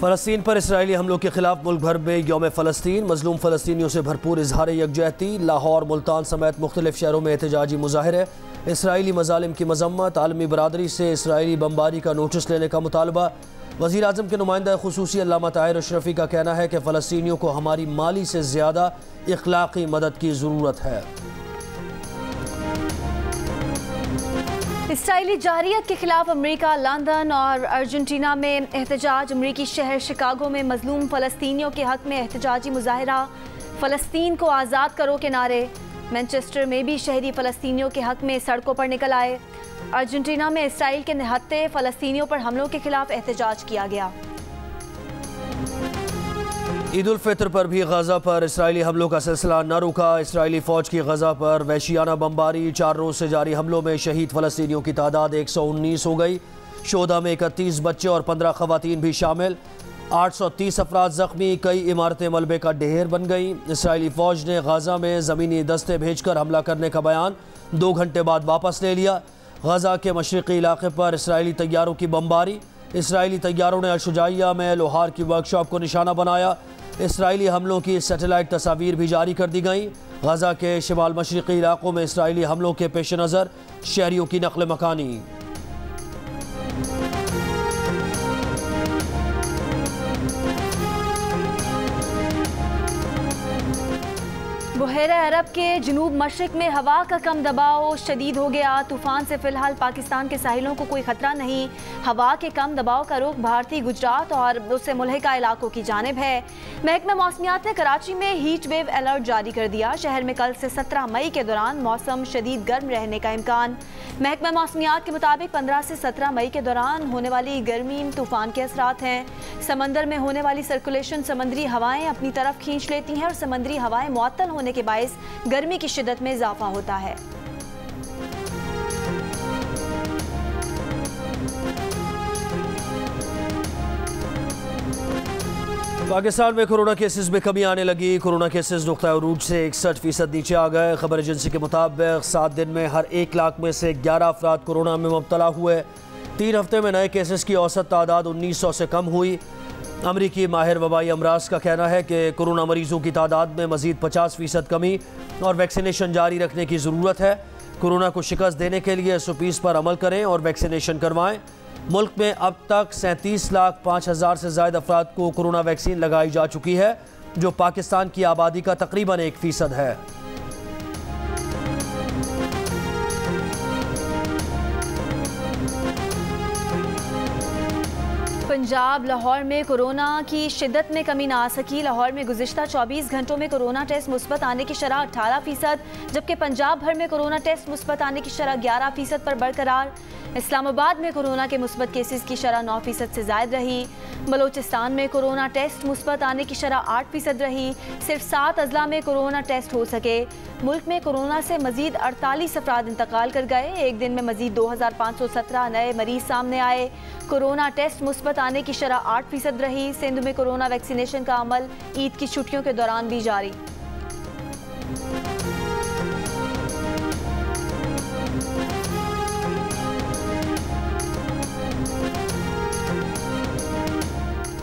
फ़लस्तीन पर इसराइली हमलों के खिलाफ मुल्क भर में यौम फ़लस्तीन, मजलूम फ़लस्तीनियों से भरपूर इजहार यकजहती। लाहौर, मुल्तान समेत मुख्तलिफ शहरों में एहतजाजी मुजाहरे। इसराइली मज़ालिम की मजम्मत, आलमी बरादरी से इसराइली बमबारी का नोटिस लेने का मुतालबा। वज़ीर आज़म के नुमाइंदा खुसूसी अल्लामा ताहिर अशरफी का कहना है कि फ़लस्तीनियों को हमारी माली से ज़्यादा इखलाक़ी मदद की ज़रूरत है। इसराइली जारियत के खिलाफ अमेरिका, लंदन और अर्जेंटीना में एहतजाज। अमेरिकी शहर शिकागो में मजलूम फ़लस्तीनियों के हक़ में एहतजाजी मुजाहरा। फ़लस्तीन को आज़ाद करो के नारे। मैनचेस्टर में भी शहरी फ़लस्तीनियों के हक़ में सड़कों पर निकल आए। अर्जेंटीना में इसराइल के निहत्ते फ़लस्तीनियों पर हमलों के खिलाफ एहतजाज किया गया। ईद उल फितर पर भी गज़ा पर इसराइली हमलों का सिलसिला न रुका। इसराइली फ़ौज की गज़ा पर वहशियाना बमबारी। 4 रोज़ से जारी हमलों में शहीद फ़लस्तीनियों की तादाद 119 हो गई। शोधा में 31 बच्चे और 15 ख़वातीन भी शामिल। 830 अफराद ज़ख्मी। कई इमारतें मलबे का ढेर बन गई। इसराइली फ़ौज ने गज़ा में ज़मीनी दस्ते भेजकर हमला करने का बयान 2 घंटे बाद वापस ले लिया। गज़ा के मशरक़ी इलाक़े पर इसराइली तैयारों की बमबारी। इसराइली तैयारों ने अल-शुजाइया में लोहार की वर्कशॉप को निशाना बनाया। इसराइली हमलों की सैटेलाइट तस्वीर भी जारी कर दी गई। गज़ा के शिमाल मशरक़ी इलाक़ों में इसराइली हमलों के पेश नज़र शहरियों की नक़ल मकानी। बहरा अरब के जनूब मशरक़ में हवा का कम दबाव शदीद हो गया। तूफ़ान से फ़िलहाल पाकिस्तान के साहिलों को कोई ख़तरा नहीं। हवा के कम दबाव का रुख भारतीय गुजरात और उससे मुल्हिका इलाकों की जानिब है। महकमा मौसमियात ने कराची में हीट वेव अलर्ट जारी कर दिया। शहर में कल से 17 मई के दौरान मौसम शदीद गर्म रहने का इम्कान। महकमा मौसमियात के मुताबिक 15 से 17 मई के दौरान होने वाली गर्मी तूफ़ान के असरात हैं। समंदर में होने वाली सर्कुलेशन समंदरी हवाएं अपनी तरफ खींच लेती हैं और समंदरी हवाएं मुअत्तल होने के बायस गर्मी की शिद्दत में इजाफा होता है। पाकिस्तान में कोरोना केसेस में कमी आने लगी। कोरोना केसेस नुक्ता उरूज से 61% नीचे आ गए। खबर एजेंसी के मुताबिक 7 दिन में हर 1 लाख में से 11 अफराद कोरोना में मुब्तला हुए। 3 हफ्ते में नए केसेस की औसत तादाद 1900 से कम हुई। अमरीकी माहिर वबाई अमराज का कहना है कि कोरोना मरीजों की तादाद में मजीद 50% कमी और वैक्सीनेशन जारी रखने की ज़रूरत है। कोरोना को शिकस्त देने के लिए SOPs पर अमल करें और वैक्सीनेशन करवाएं। मुल्क में अब तक 37,05,000 से ज़ायद अफराद को कोरोना वैक्सीन लगाई जा चुकी है, जो पाकिस्तान की आबादी का तकरीबन 1% है। पंजाब लाहौर में कोरोना की शिद्दत में कमी ना आ सकी। लाहौर में गुज़िश्ता 24 घंटों में कोरोना टेस्ट मुस्बत आने की शरह 18%, जबकि पंजाब भर में कोरोना टेस्ट मुस्बत आने की शरह 11% पर बरकरार। इस्लामाबाद में कोरोना के मुस्बत केसेस की शरह 9% से ज़ायद रही। बलोचिस्तान में कोरोना टेस्ट मुस्बत आने की शरह 8% रही। सिर्फ 7 अजला में कोरोना टेस्ट हो सके। मुल्क में कोरोना से मजीद 48 अफराद इंतकाल कर गए। एक दिन में मजीद 2517 नए मरीज सामने आए। कोरोना टेस्ट मुस्बत आने की शरह 8% रही। सिंध में कोरोना वैक्सीनेशन का अमल ईद की छुट्टियों के दौरान भी जारी।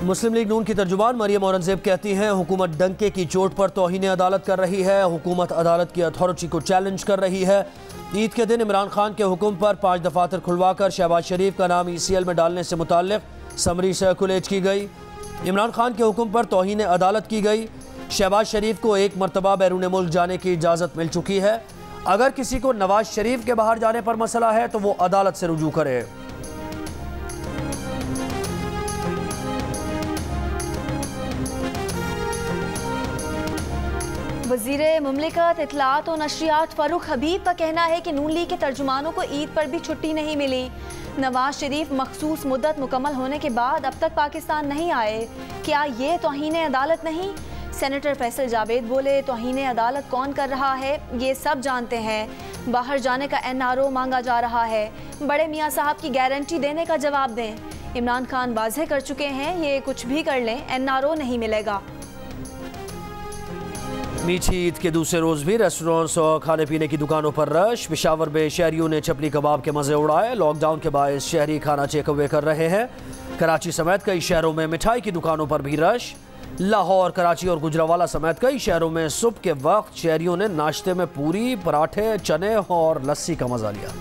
मुस्लिम लीग नून की तर्जुमान मरियम औरंगजेब कहती हैं, हुकूमत डंके की चोट पर तौहीन अदालत कर रही है। हुकूमत अदालत की अथॉरिटी को चैलेंज कर रही है। ईद के दिन इमरान खान के हुक्म पर 5 दफातर खुलवाकर शहबाज शरीफ का नाम ECL में डालने से मुताल्लिक समरी सर्कुलेट की गई। इमरान खान के हुक्म पर तौहीन अदालत की गई। शहबाज शरीफ को 1 मरतबा बैरून मुल्क जाने की इजाज़त मिल चुकी है। अगर किसी को नवाज शरीफ के बाहर जाने पर मसला है तो वो अदालत से रुजू करे। वज़ीर मुमलिकत इत्तलात और नशरियात फ़ारूक हबीब का कहना है कि नून लीग के तर्जुमानों को ईद पर भी छुट्टी नहीं मिली। नवाज शरीफ मखसूस मुद्दत मुकम्मल होने के बाद अब तक पाकिस्तान नहीं आए। क्या ये तौहीन अदालत नहीं? सेनेटर फैसल जावेद बोले, तौहीन अदालत कौन कर रहा है ये सब जानते हैं। बाहर जाने का NRO मांगा जा रहा है। बड़े मियाँ साहब की गारंटी देने का जवाब दें। इमरान खान वाज़ेह कर चुके हैं, ये कुछ भी कर लें NRO नहीं मिलेगा। मीठी ईद के दूसरे रोज़ भी रेस्टोरेंट्स और खाने पीने की दुकानों पर रश। पेशावर में शहरियों ने चपली कबाब के मज़े उड़ाए। लॉकडाउन के बायस शहरी खाना टेक अवे कर रहे हैं। कराची समेत कई शहरों में मिठाई की दुकानों पर भी रश। लाहौर, कराची और गुजरावाला समेत कई शहरों में सुबह के वक्त शहरियों ने नाश्ते में पूरी, पराठे, चने और लस्सी का मज़ा लिया।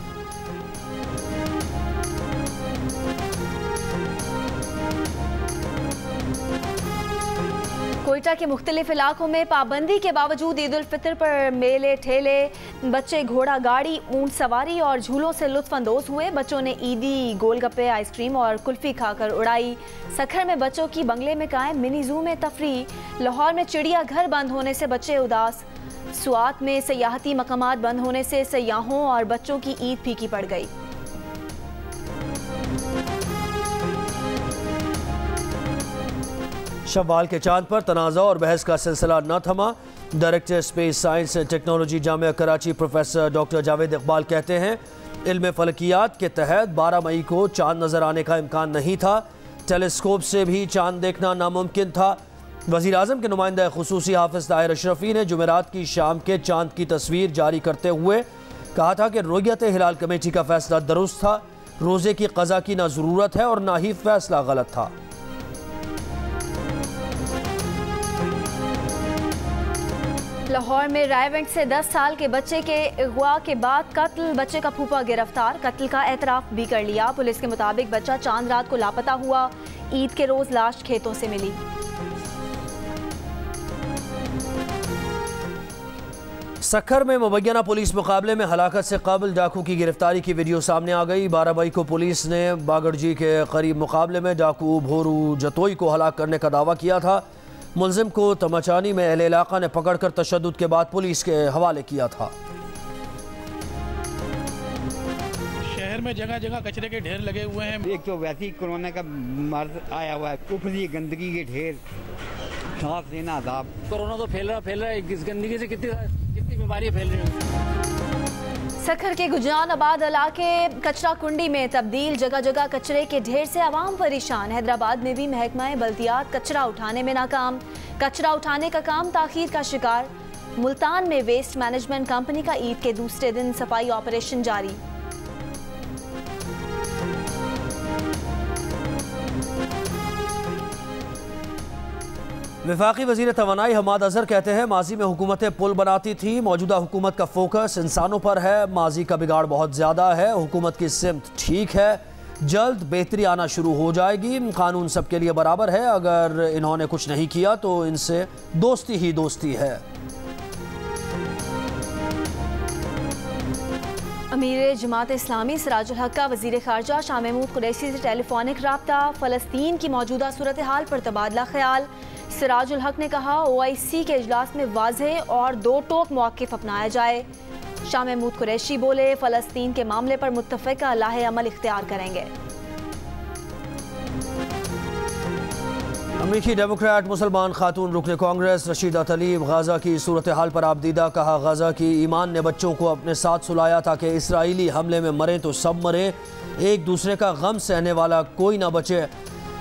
कोयटा के मुख्तलिफ इलाकों में पाबंदी के बावजूद ईद उल फितर पर मेले, ठेले, बच्चे घोड़ा गाड़ी, ऊंट सवारी और झूलों से लुत्फ अंदोज हुए। बच्चों ने ईदी गोलगप्पे, आइसक्रीम और कुल्फी खाकर उड़ाई। सखर में बच्चों की बंगले में कायम मिनी जू में तफरी। लाहौर में चिड़ियाघर बंद होने से बच्चे उदास। सुआत में सयाहती मकामात बंद होने से सयाहों और बच्चों की ईद फीकी पड़ गई। शव्वाल के चांद पर तनाज़ा और बहस का सिलसिला न थमा। Director space science and technology Jamia Karachi professor doctor Javed Iqbal कहते हैं, इल्म फलकियात के तहत 12 मई को चांद नज़र आने का इम्कान नहीं था। टेलीस्कोप से भी चांद देखना नामुमकिन था। वज़ीर आज़म के नुमाइंदा खुसूसी हाफिज़ ताहिर अशरफी ने जुमेरात की शाम के चांद की तस्वीर जारी करते हुए कहा था कि रुयत हिलाल कमेटी का फैसला दुरुस्त था। रोज़े की क़ज़ा की ना ज़रूरत है और ना ही फैसला गलत था। लाहौर में रायवेंट से 10 साल के बच्चे के अगवा के बाद कत्ल, बच्चे का फूफा गिरफ्तार। कत्ल का एतराफ़ भी कर लिया। पुलिस के मुताबिक बच्चा चांद रात को लापता हुआ। ईद के रोज लाश खेतों से मिली। सखर में मुबैना पुलिस मुकाबले में हलाकत से कबल डाकू की गिरफ्तारी की वीडियो सामने आ गई। 12 मई को पुलिस ने बागड़जी के करीब मुकाबले में डाकू भोरू जतोई को हलाक करने का दावा किया था। मुलजिम को तमाचानी में अहले इलाका ने पकड़कर तशद्दुद के बाद पुलिस के हवाले किया था। शहर में जगह जगह कचरे के ढेर लगे हुए हैं। एक तो वैसे ही कोरोना का मर्ज आया हुआ है, ऊपर ये गंदगी के ढेर, सांस लेना था। कोरोना तो फैल रहा है। इस गंदगी से कितनी बीमारियां फैल रही हैं। सखर के गुजरानाबाद इलाके कचरा कुंडी में तब्दील। जगह जगह कचरे के ढेर से आवाम परेशान। हैदराबाद में भी महकमा बल्दियात कचरा उठाने में नाकाम। कचरा उठाने का काम ताखीर का शिकार। मुल्तान में वेस्ट मैनेजमेंट कंपनी का ईद के दूसरे दिन सफाई ऑपरेशन जारी। वफाकी वज़ीर तवानाई हमाद अजहर कहते हैं, माजी में हुकूमतें पुल बनाती थी, मौजूदा हुकूमत का फोकस इंसानों पर है। माजी का बिगाड़ बहुत ज़्यादा है। हुकूमत की सिमत ठीक है, जल्द बेहतरी आना शुरू हो जाएगी। कानून सबके लिए बराबर है। अगर इन्होंने कुछ नहीं किया तो इनसे दोस्ती ही दोस्ती है। अमीर जमात इस्लामी सिराजुल हक का वज़ीर ख़ारजा शाह महमूद कुरैशी से टेलीफोनिक राब्ता। फ़लस्तीन की मौजूदा सूरत हाल पर तबादला ख्याल। सिराजुल हक ने कहा, OIC के इजलास में वाज़ेह और दो टोक मौक़िफ़ अपनाया जाए। शाह महमूद कुरैशी बोले, फ़लस्तीन के मामले पर मुत्तफ़िक़ा लाहे अमल इख्तियार करेंगे। अमरीकी डेमोक्रेट मुसलमान खातून रुकन कांग्रेस रशीदा तलीब गाज़ा की सूरत हाल पर आबदीदा। कहा, गाज़ा की ईमान ने बच्चों को अपने साथ सुलाया ताकि इसराइली हमले में मरें तो सब मरें, एक दूसरे का गम सहने वाला कोई ना बचे।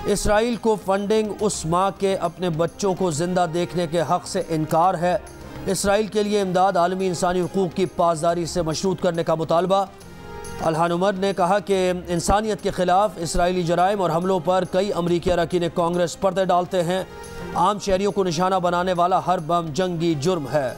इसराइल को फंडिंग उस माँ के अपने बच्चों को जिंदा देखने के हक़ से इनकार है। इसराइल के लिए इमदाद आलमी इंसानी हुकूक़ की पासदारी से मशरूत करने का मुतालबा। अलहान उमर ने कहा कि इंसानियत के ख़िलाफ़ इसराइली जराइम और हमलों पर कई अमरीकी अरकान कांग्रेस पर्दे डालते हैं। आम शहरियों को निशाना बनाने वाला हर बम जंगी जुर्म है।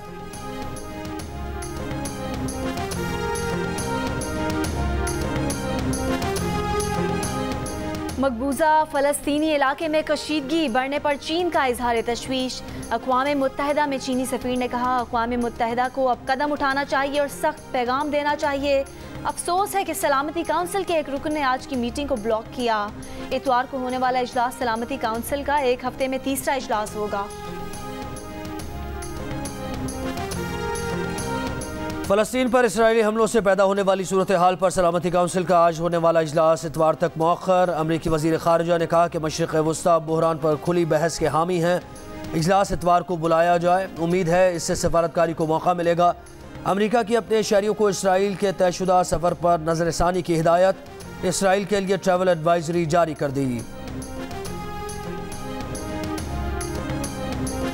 मकबूजा फ़लस्तीनी इलाके में कशीदगी बढ़ने पर चीन का इजहार तशवीश। अक़वाम मुत्तहिदा में चीनी सफ़ीर ने कहा, अक़वाम मुत्तहिदा को अब कदम उठाना चाहिए और सख्त पैगाम देना चाहिए। अफसोस है कि सलामती काउंसिल के एक रुकन ने आज की मीटिंग को ब्लॉक किया। इतवार को होने वाला इजलास सलामती काउंसिल का एक हफ्ते में तीसरा इजलास होगा। फ़लस्तीन पर इसराइली हमलों से पैदा होने वाली सूरत हाल पर सलामती काउंसिल का आज होने वाला इजलास इतवार तक मौखर। अमरीकी वज़ीर ख़ारजा ने कहा कि मशरिक़ वस्ता बहरान पर खुली बहस के हामी हैं। इजलास इतवार को बुलाया जाए। उम्मीद है इससे सफारतकारी को मौका मिलेगा। अमरीका की अपने शहरियों को इसराइल के तयशुदा सफ़र पर नज़रसानी की हिदायत। इसराइल के लिए ट्रैवल एडवाइजरी जारी कर दी।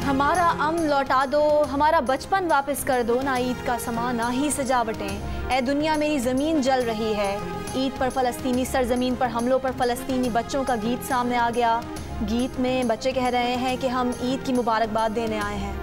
हमारा अमन लौटा दो, हमारा बचपन वापस कर दो, ना ईद का समा ना ही सजावटें। ए दुनिया मेरी ज़मीन जल रही है। ईद पर फ़लस्तीनी सरजमीन पर हमलों पर फ़लस्तीनी बच्चों का गीत सामने आ गया। गीत में बच्चे कह रहे हैं कि हम ईद की मुबारकबाद देने आए हैं।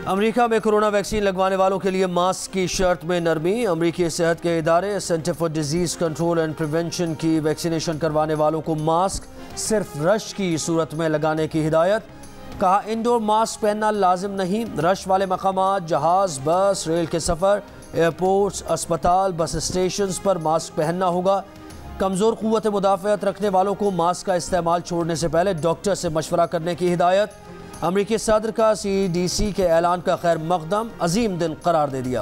अमेरिका में कोरोना वैक्सीन लगवाने वालों के लिए मास्क की शर्त में नरमी। अमेरिकी सेहत के इदारे centre for disease control and prevention की वैक्सीनेशन करवाने वालों को मास्क सिर्फ रश की सूरत में लगाने की हिदायत। कहा, इंडोर मास्क पहनना लाजिम नहीं। रश वाले मकामात, जहाज, बस, रेल के सफ़र, एयरपोर्ट्स, अस्पताल, बस स्टेशन पर मास्क पहनना होगा। कमज़ोर क़ुव्वत मुदाफ़अत रखने वालों को मास्क का इस्तेमाल छोड़ने से पहले डॉक्टर से मशवरा करने की हिदायत। अमरीकी सदर का CDC के ऐलान का खैर मकदम अजीम दिन करार दे दिया।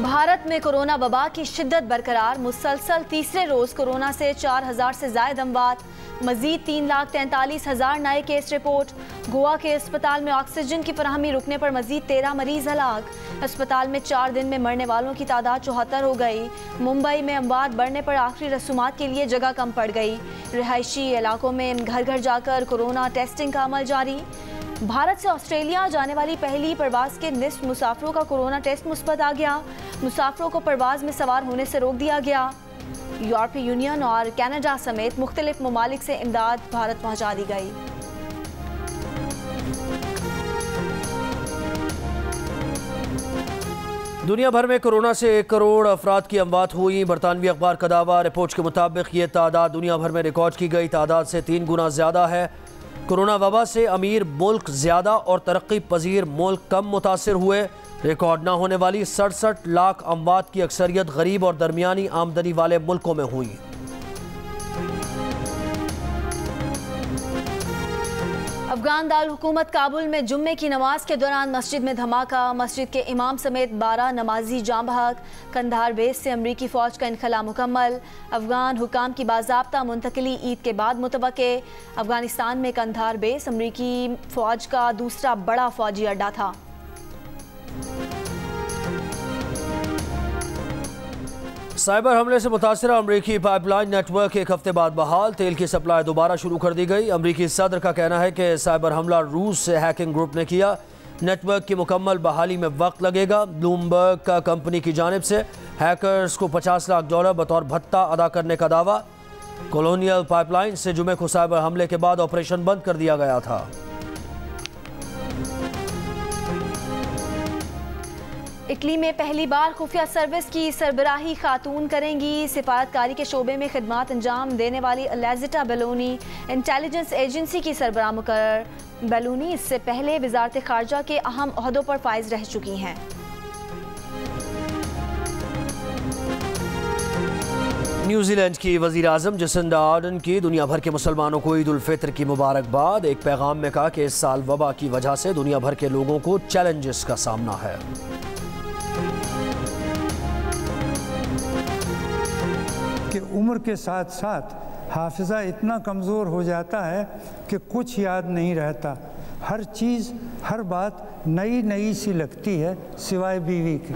भारत में कोरोना वबा की शिद्दत बरकरार। मुसलसल तीसरे रोज कोरोना से 4000 से जायद अमवात। मजीद 3,43,000 नए केस रिपोर्ट। गोवा के अस्पताल में ऑक्सीजन की फराहमी रुकने पर मजीद 13 मरीज हलाक। अस्पताल में 4 दिन में मरने वालों की तादाद 74 हो गई। मुंबई में अमवात बढ़ने पर आखिरी रसूमात के लिए जगह कम पड़ गई। रिहायशी इलाकों में घर घर जाकर कोरोना टेस्टिंग का अमल जारी। भारत से ऑस्ट्रेलिया जाने वाली पहली परवाज के निस्फ मुसाफिरों का कोरोना टेस्ट मुस्बत आ गया। मुसाफिरों को परवाज में सवार होने से रोक दिया गया। यूरोपीय यूनियन और कनाडा समेत मुख्तलिफ ममालिक से इमदाद भारत पहुंचा दी गई। दुनिया भर में कोरोना से 1 करोड़ अफराद की अमवात हुई। बरतानवी अखबार का दावा। रिपोर्ट के मुताबिक ये तादाद दुनिया भर में रिकॉर्ड की गई तादाद से 3 गुना ज़्यादा है। कोरोना वबा से अमीर मुल्क ज़्यादा और तरक्की पजीर मुल्क कम मुतासर हुए। रिकॉर्ड ना होने वाली 67 लाख अमवात की अक्सरियत गरीब और दरमियानी आमदनी वाले मुल्कों में हुई। अफगान दारुल हुकूमत काबुल में जुम्मे की नमाज के दौरान मस्जिद में धमाका। मस्जिद के इमाम समेत 12 नमाजी जाँ बहक। कंधार बेस से अमरीकी फ़ौज का इनखला मुकम्मल। अफगान हुकाम की बाज़ाब्ता मुंतकिली ईद के बाद मुतवक्के। अफगानिस्तान में कंधार बेस अमरीकी फ़ौज का दूसरा बड़ा फ़ौजी अड्डा था। साइबर हमले से मुतासरा अमरीकी पाइपलाइन नेटवर्क 1 हफ्ते बाद बहाल। तेल की सप्लाई दोबारा शुरू कर दी गई। अमरीकी सदर का कहना है कि साइबर हमला रूस से हैकिंग ग्रुप ने किया। नेटवर्क की मुकम्मल बहाली में वक्त लगेगा। ब्लूमबर्ग का कंपनी की जानिब से हैकर्स को $50 लाख बतौर भत्ता अदा करने का दावा। कॉलोनियल पाइपलाइन से जुमे को साइबर हमले के बाद ऑपरेशन बंद कर दिया गया था। इटली में पहली बार खुफिया सर्विस की सरबराही खातून करेंगी। सिफारतकारी के शोबे में खिदमात अंजाम देने वाली अलेजिटा बेलोनी इंटेलिजेंस एजेंसी की सरबराह मुकर्रर। बेलोनी इससे पहले वजारत खारजा के अहम ओहदों पर फाइज रह चुकी हैं। न्यूजीलैंड की वज़ीर आज़म जसिंडा आर्डन की दुनिया भर के मुसलमानों को ईद उल फितर की मुबारकबाद। एक पैगाम में कहा कि इस साल वबा की वजह से दुनिया भर के लोगों को चैलेंजेस का सामना है। कि उम्र के साथ साथ हाफिज़ा इतना कमज़ोर हो जाता है कि कुछ याद नहीं रहता। हर चीज़, हर बात नई नई सी लगती है सिवाय बीवी के।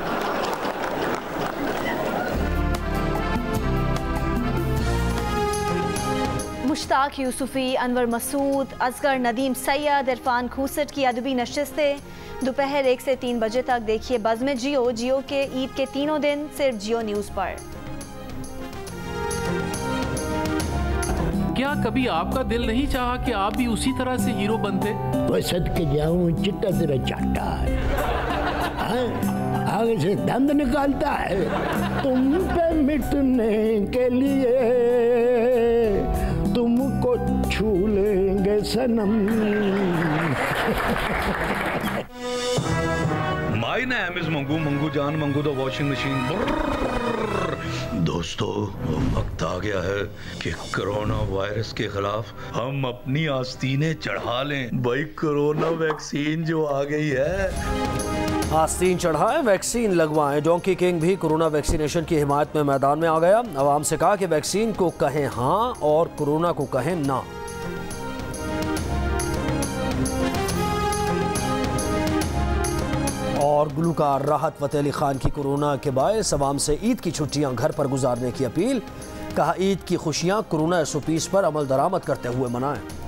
मुश्ताक यूसुफी, अनवर मसूद, असगर नदीम सैयद, इरफान खूसट की अदबी नशिस्तें। दोपहर 1 से 3 बजे तक देखिए बज़्म जियो के ईद के तीनों दिन सिर्फ जियो न्यूज़ पर। क्या कभी आपका दिल नहीं चाहा कि आप भी उसी तरह से हीरो बनते? वसत के जाऊं चिट्टा तेरा चाटा है, आगे से दंद निकालता है। तुम पे मिटने के लिए तुमको छू लेंगे सनम। My name is Mangu Mangu जान मंगू द वॉशिंग मशीन। दोस्तों, वक्त आ गया है कि कोरोना वायरस के खिलाफ हम अपनी आस्तीनें चढ़ा लें। भाई कोरोना वैक्सीन जो आ गई है, आस्तीन चढ़ाएं, वैक्सीन लगवाएं। डोंकी किंग भी कोरोना वैक्सीनेशन की हिमायत में मैदान में आ गया। आवाम से कहा कि वैक्सीन को कहें हाँ और कोरोना को कहें ना। और गुलकार राहत फ़तेह अली खान की कोरोना के बायस अवाम से ईद की छुट्टियां घर पर गुजारने की अपील। कहा ईद की खुशियां कोरोना SOPs पर अमल दरामद करते हुए मनाएं।